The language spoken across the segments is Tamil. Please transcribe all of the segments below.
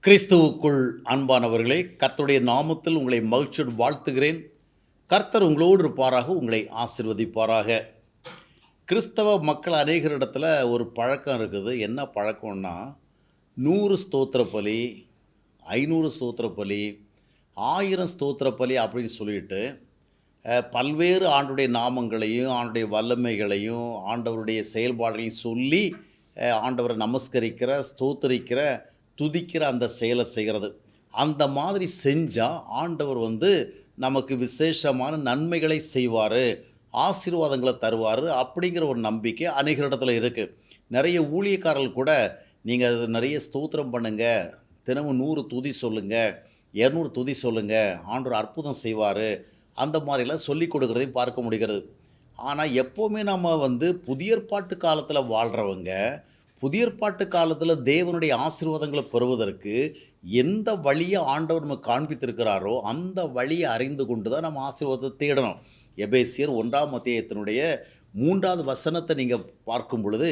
கிறிஸ்துவுக்குள் அன்பானவர்களே, கர்த்தருடைய நாமத்தில் உங்களை மகிழ்ச்சியோடு வாழ்த்துகிறேன். கர்த்தர் உங்களோடு இருப்பாராக, உங்களை ஆசீர்வதிப்பாராக. கிறிஸ்தவ மக்கள் அநேகர் இடத்துல ஒரு பழக்கம் இருக்குது. என்ன பழக்கம்னா, 100 ஸ்தோத்திர பலி, 500 ஸ்தோத்திர பலி, 1000 ஸ்தோத்திர பலி அப்படின்னு சொல்லிட்டு பல்வேறு ஆண்டுடைய நாமங்களையும் ஆண்டுடைய வல்லமைகளையும் ஆண்டவருடைய செயல்பாடுகளையும் சொல்லி ஆண்டவரை நமஸ்கரிக்கிற, ஸ்தோத்தரிக்கிற, துதிக்கிற அந்த செயலை செய்கிறது. அந்த மாதிரி செஞ்சால் ஆண்டவர் நமக்கு விசேஷமான நன்மைகளை செய்வார், ஆசீர்வாதங்களை தருவார் அப்படிங்கிற ஒரு நம்பிக்கை அநேகரிடத்தில் இருக்குது. நிறைய ஊழியக்காரர்கள் கூட நீங்கள் அது நிறைய ஸ்தோத்திரம் பண்ணுங்கள், தினமும் 100 துதி சொல்லுங்கள், 200 துதி சொல்லுங்கள், ஆண்டவர் அற்புதம் செய்வார், அந்த மாதிரிலாம் சொல்லி கொடுக்குறதையும் பார்க்க முடிகிறது. ஆனால் எப்போவுமே நம்ம புதிய ஏற்பாட்டு காலத்தில் வாழ்கிறவங்க, புதிய ஏற்பாட்டு காலத்தில் தேவனுடைய ஆசீர்வாதங்களை பெறுவதற்கு எந்த வழியை ஆண்டவர் நமக்கு காண்பித்திருக்கிறாரோ அந்த வழியை அறிந்து கொண்டு தான் நம்ம ஆசீர்வாதத்தை தேடணும். எபேசியர் 1ஆம் அத்தியாயத்தினுடைய 3வது வசனத்தை நீங்கள் பார்க்கும் பொழுது,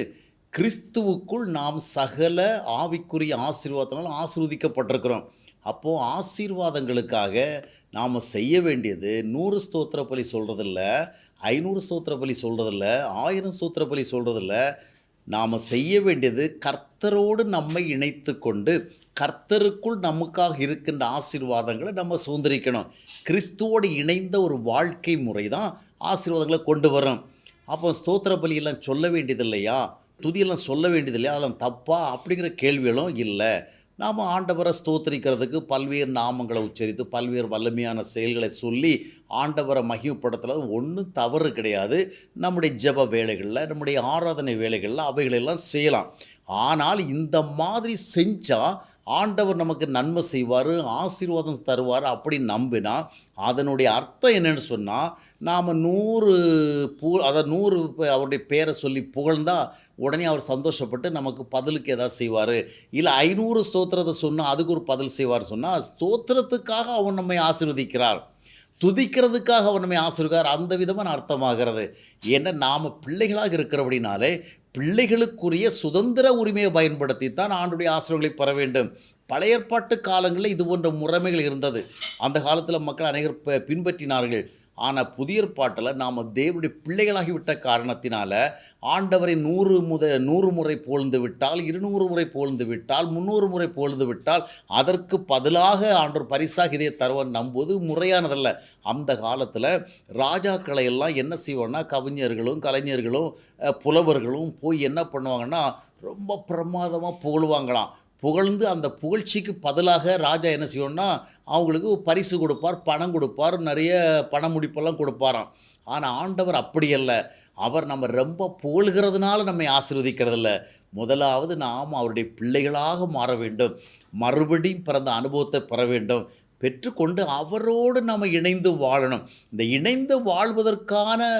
கிறிஸ்துவுக்குள் நாம் சகல ஆவிக்குரிய ஆசீர்வாதத்தினால் ஆசீர்வதிக்கப்பட்டிருக்கிறோம். அப்போது ஆசீர்வாதங்களுக்காக நாம் செய்ய வேண்டியது 100 ஸ்தோத்திர பலி சொல்கிறதில்ல, 500 ஸ்தோத்திர பலி சொல்கிறதில்ல, 1000 ஸ்தோத்திர பலி சொல்கிறதில்ல. நாம் செய்ய வேண்டியது கர்த்தரோடு நம்மை இணைத்து கொண்டு கர்த்தருக்குள் நமக்காக இருக்கின்ற ஆசீர்வாதங்களை நம்ம சுதந்திரிக்கணும். கிறிஸ்துவோடு இணைந்த ஒரு வாழ்க்கை முறை தான் ஆசீர்வாதங்களை கொண்டு வரும். அப்போ ஸ்தோத்திர பலியெல்லாம் சொல்ல வேண்டியதில்லையா, துதியெல்லாம் சொல்ல வேண்டியதில்லையா, அதெல்லாம் தப்பா அப்படிங்கிற கேள்விகளும் இல்லை. நாம் ஆண்டவரை ஸ்தோத்திரிக்கிறதுக்கு பல்வேறு நாமங்களை உச்சரித்து பல்வேறு வல்லமையான செயல்களை சொல்லி ஆண்டவரை மகிமைப்படுத்துறது ஒன்றும் தவறு கிடையாது. நம்முடைய ஜெப வேலைகளில், நம்முடைய ஆராதனை வேலைகளில் அவைகளெல்லாம் செய்யலாம். ஆனால் இந்த மாதிரி செஞ்சால் ஆண்டவர் நமக்கு நன்மை செய்வார், ஆசீர்வாதம் தருவார் அப்படின்னு நம்பினா அதனுடைய அர்த்தம் என்னென்னு சொன்னால், நாம் 100 அவருடைய பேரை சொல்லி புகழ்ந்தால் உடனே அவர் சந்தோஷப்பட்டு நமக்கு பதிலுக்கு எதாவது செய்வார். இல்லை 500 ஸ்தோத்திரத்தை சொன்னால் அதுக்கு ஒரு பதில் செய்வார் சொன்னால், ஸ்தோத்திரத்துக்காக அவர் நம்மை ஆசீர்வதிக்கிறார், துதிக்கிறதுக்காக அவர் நம்மை ஆசீர்வதிக்கிறார், அந்த விதமாக அர்த்தமாகிறது. ஏன்னா நாம் பிள்ளைகளாக இருக்கிறபடினாலே பிள்ளைகளுக்குரிய சுதந்திர உரிமையை பயன்படுத்தி தான் ஆண்டுடைய ஆசீர்வாதங்களை பெற வேண்டும். பழைய ஏற்பாட்டு காலங்களில் இது போன்ற முறைமைகள் இருந்தது. அந்த காலத்தில் மக்கள் அநேகர் பின்பற்றினார்கள். ஆனால் புதிய ஏற்பாட்டில் நாம் தேவனுடைய பிள்ளைகளாகிவிட்ட காரணத்தினால ஆண்டவரை 100 முறை புகழ்ந்து விட்டால், 200 முறை புகழ்ந்து விட்டால், 300 முறை புகழ்ந்து விட்டால் அதற்கு பதிலாக ஆண்டவர் பரிசாக இதை தருவான் நம்புவது முறையானதல்ல. அந்த காலத்தில் ராஜாக்களை எல்லாம் என்ன செய்வாங்கன்னா, கவிஞர்களும் கலைஞர்களும் புலவர்களும் போய் என்ன பண்ணுவாங்கன்னா, ரொம்ப பிரமாதமாக புகழ்வாங்களாம். புகழ்ந்து அந்த புகழ்ச்சிக்கு பதிலாக ராஜா என்ன செய்வோன்னா, அவங்களுக்கு பரிசு கொடுப்பார், பணம் கொடுப்பார், நிறைய பண முடிப்பெல்லாம் கொடுப்பாராம். ஆனால் ஆண்டவர் அப்படி அல்ல. அவர் நம்ம ரொம்ப புகழ்கிறதுனால நம்மை ஆசீர்வதிக்கிறதில்ல. முதலாவது நாம் அவருடைய பிள்ளைகளாக மாற வேண்டும், மறுபடியும் பிறந்த அனுபவத்தை பெற வேண்டும், பெற்றுக்கொண்டு அவரோடு நம்ம இணைந்து வாழணும். இந்த இணைந்து வாழ்வதற்கான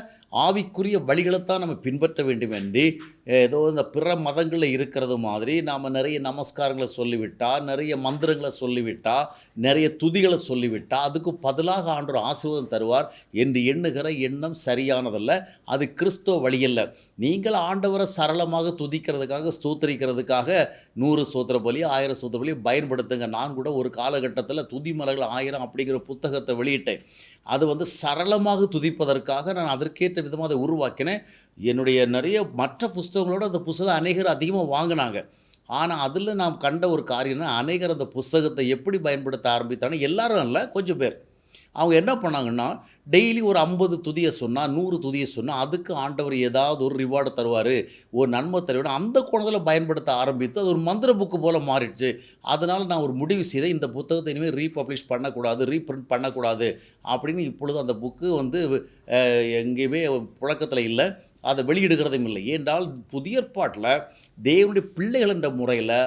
ஆவிக்குரிய வழிகளைத்தான் நம்ம பின்பற்ற வேண்டும் என்று ஏதோ இந்த பிற மதங்களில் இருக்கிறது மாதிரி நாம் நிறைய நமஸ்காரங்களை சொல்லிவிட்டால், நிறைய மந்திரங்களை சொல்லிவிட்டால், நிறைய துதிகளை சொல்லிவிட்டால் அதுக்கு பதிலாக ஆண்டவர் ஆசீர்வாதம் தருவார் என்று எண்ணுகிற எண்ணம் சரியானதல்ல. அது கிறிஸ்துவ வழியல்ல. நீங்கள் ஆண்டவரை சரளமாக துதிக்கிறதுக்காக, ஸ்தோத்திரிக்கிறதுக்காக 100 ஸ்தோத்திர பலி, 1000 ஸ்தோத்திர பலி பயன்படுத்துங்க. நான் கூட ஒரு காலகட்டத்தில் துதி மலர்கள் 1000 அப்படிங்கிற புத்தகத்தை வெளியிட்டேன். அது சரளமாக துதிப்பதற்காக நான் அதற்கேற்ற விதமாக அதை உருவாக்கினேன். என்னுடைய நிறைய மற்ற புஸ்தகங்களோடு அந்த புஸ்தகம் அநேகர் அதிகமாக வாங்கினாங்க. ஆனால் அதில் நாம் கண்ட ஒரு காரியம்னா, அநேகர் அந்த புஸ்தகத்தை எப்படி பயன்படுத்த ஆரம்பித்தாங்க, எல்லாரும் இல்லை, கொஞ்சம் பேர். அவங்க என்ன பண்ணாங்கன்னா, டெய்லி ஒரு 50 துதியை சொன்னால், 100 துதியை சொன்னால் அதுக்கு ஆண்டவர் ஏதாவது ஒரு ரிவார்டு தருவார், ஒரு நன்மை தருவார், அந்த கோணத்தில் பயன்படுத்த ஆரம்பித்து அது ஒரு மந்திர புக்கு போல் மாறிடுச்சு. அதனால் நான் ஒரு முடிவு செய்தேன், இந்த புத்தகத்தை இனிமேல் ரீபப்ளிஷ் பண்ணக்கூடாது, ரீப்ரிண்ட் பண்ணக்கூடாது அப்படின்னு. இப்பொழுது அந்த புக்கு எங்கேயுமே புழக்கத்தில் இல்லை, அதை வெளியிடுகிறதும் இல்லை. ஏனென்றால் புதிய ஏற்பாட்டில் தேவனுடைய பிள்ளைகள் என்ற முறையில்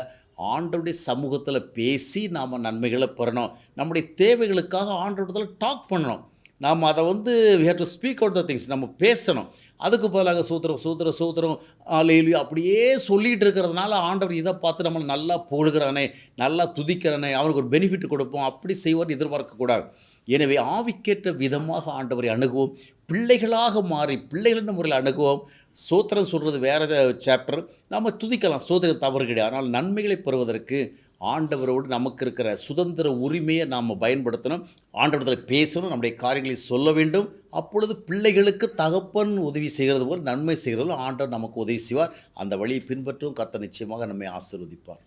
ஆண்டவருடைய சமூகத்தில் பேசி நாம் நன்மைகளை பெறணும். நம்முடைய தேவைகளுக்காக ஆண்டவரிடத்தில் டாக் பண்ணணும். நாம் அதை we have to speak out the things, நம்ம பேசணும். அதுக்கு பதிலாக சூத்திரம் அல்லேலூயா அப்படியே சொல்லிகிட்டு இருக்கிறதுனால ஆண்டவர் இதை பார்த்து நம்மளை நல்லா புகழ்கிறானே, நல்லா துதிக்கிறானே, அவனுக்கு ஒரு பெனிஃபிட் கொடுப்போம் அப்படி செய்வார் எதிர்பார்க்கக்கூடாது. எனவே ஆவிக்கேற்ற விதமாக ஆண்டவரை அணுகுவோம், பிள்ளைகளாக மாறி பிள்ளைகள் முறையில் அணுகுவோம். சோத்திரம் சொல்கிறது வேறு சாப்டர், நம்ம துதிக்கலாம், சோத்திரம் தவறு கிடையாது. ஆனால் நன்மைகளை பெறுவதற்கு ஆண்டவரோடு நமக்கு இருக்கிற சுதந்திர உரிமையை நாம் பயன்படுத்தணும். ஆண்டவரிடத்தில் பேசணும், நம்முடைய காரியங்களை சொல்ல வேண்டும். அப்பொழுது பிள்ளைகளுக்கு தகப்பன் உதவி செய்கிறது போல், நன்மை செய்கிறது போல் ஆண்டவர் நமக்கு உதவி செய்வார். அந்த வழியை பின்பற்றும் கர்த்தர் நிச்சயமாக நம்மை ஆசீர்வதிப்பார்.